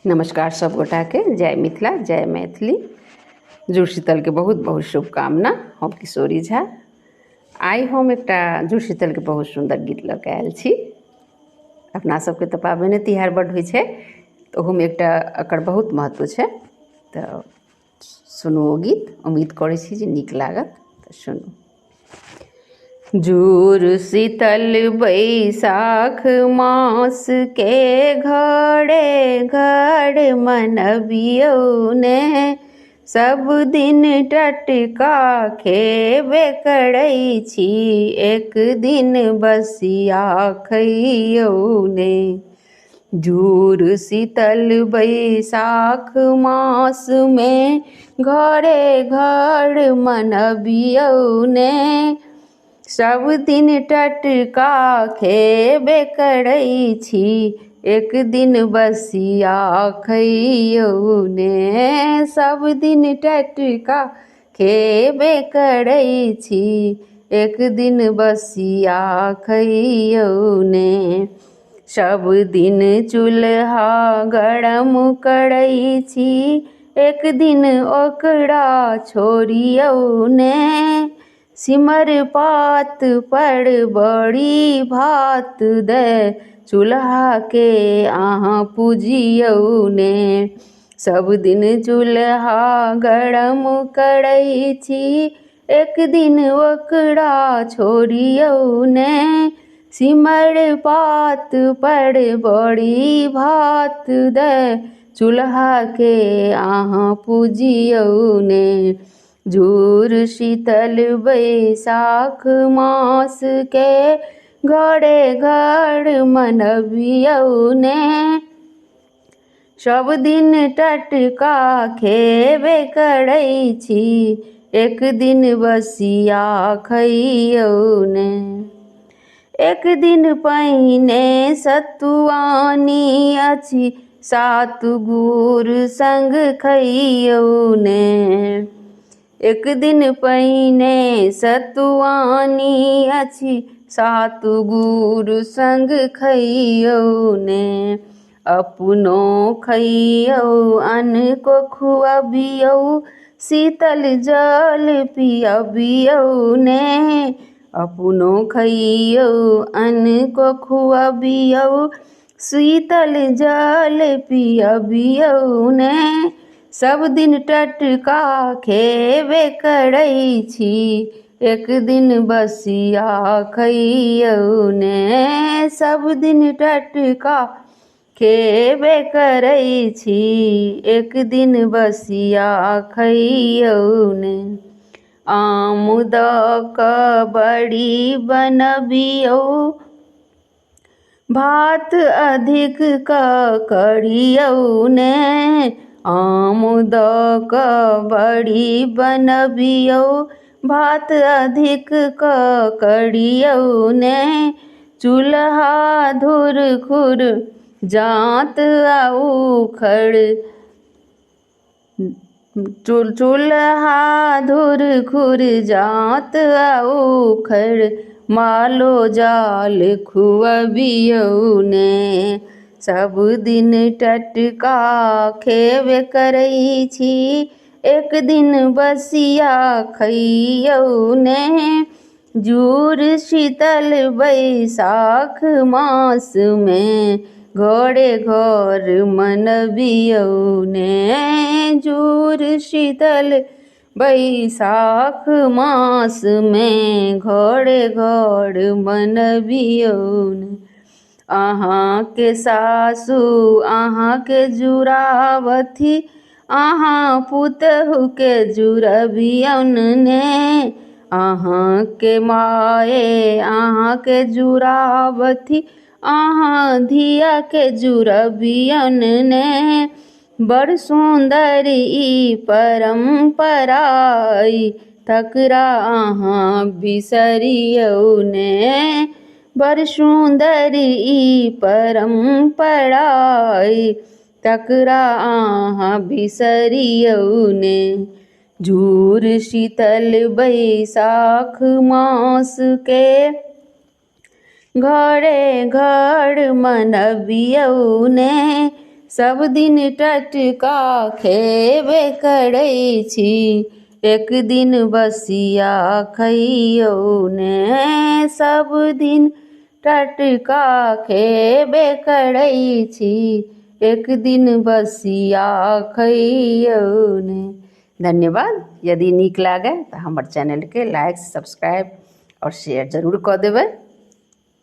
नमस्कार सब गोटा के। जय मिथिला, जय मैथिली। जुड़शीतल के बहुत बहुत शुभकामना। हम किशोरी झा। आइ हम एकटा जुड़शीतल के बहुत सुंदर गीत लऽ के आयल छी। अपना सबके तऽ पाबनि तिहार बड्ड होइ छै, तऽ ओहोमे एकटा एकर बहुत महत्व छै। तऽ सुनू ओ गीत, उम्मीद करै छी जे नीक लागत। तऽ सुनू। जुड़शीतल बैसाख मास के घरे घर मनबियौ ने, सब दिन टटका खेबे करै छी, एक दिन बसिया खइयौ ने। जुड़शीतल बैसाख मास में घरे घर मनबियौ ने, सब दिन टटका खेबे करै छी, एक दिन बसिया खइयौ ने। सब दिन टटका खेबे करै छी, एक दिन बसिया खइयौ ने। सब दिन चूल्हा गरम करै छी, एक दिन ओकरा छोड़ियौ ने। सिमर पात पर बड़ी भात दे, चूल्हा के अहाँ पूजियौ ने। सब दिन चूल्हा गरम करै छी, एक दिन ओकरा छोड़ियौ ने। सिमर पात पर बड़ी भात दे, चूल्हा के अहाँ पूजियौ ने। जुड़शीतल बैसाख मास के घरे घर मनबियौ ने, सब दिन टटका खेबे करै छी, एक दिन बसिया खइयौ ने। एक दिन पहिने सतुआनी अछि, सात गुर संग खइयौ ने। एक दिन पहिने सतुआनी अछि, सात गुर संग खइयौ ने। अपनो खइयौ अनको खुअबियौ, शीतल जल पिअबियौ ने। अपनो खइयौ अनको खुअबियौ, शीतल जल पिअबियौ ने। सब दिन टटका खेबे करै छी, एक दिन बसिया खइयौ ने। सब दिन टटका खेबे करै छी, एक दिन बसिया खइयौ ने। आम दऽ कऽ बड़ी बनबियौ, भात अधिक कऽ करियौ ने। आम दऽ कऽ बड़ी बनबियौ, भात अधिक कऽ करियौ ने। चूल्हा धुर खुर जात आ उखड़, चूल्हा धुर खुर जात आ उखड़, मालो जाल खुअबियौ ने। सब दिन टटका खेबे करै छी, एक दिन बसिया खइयौ ने। जुड़शीतल बैसाख मास में घरे घर मनबियौ ने। जुड़शीतल बैसाख मास में घरे घर मनबियौ ने। अहाँ के सासु अहाँ के जुड़ावथी, अहाँ पुतहु के जुड़बियौन ने। अहाँ के माए अहाँ के जुड़ावथी, अहाँ धिया के जुड़बियौन ने। बड़ सुंदर ई परंपरा अइ, तकरा अहाँ बिसरियौ ने। बड़ सुंदर ई परंपरा अइ, तकरा अहाँ बिसरियौ ने। जुड़शीतल बैसाख मास के घरे घर मनबियौ ने, सब दिन टटका खेबे करै छी, एक दिन बसिया खइयौ ने। सब दिन टटका खेबे करै छी, एक दिन बसिया खइयौ ने। धन्यवाद। यदि नीक लागय तऽ हमर चैनलके लाइक, सब्सक्राइब और शेयर जरूर कऽ देबै।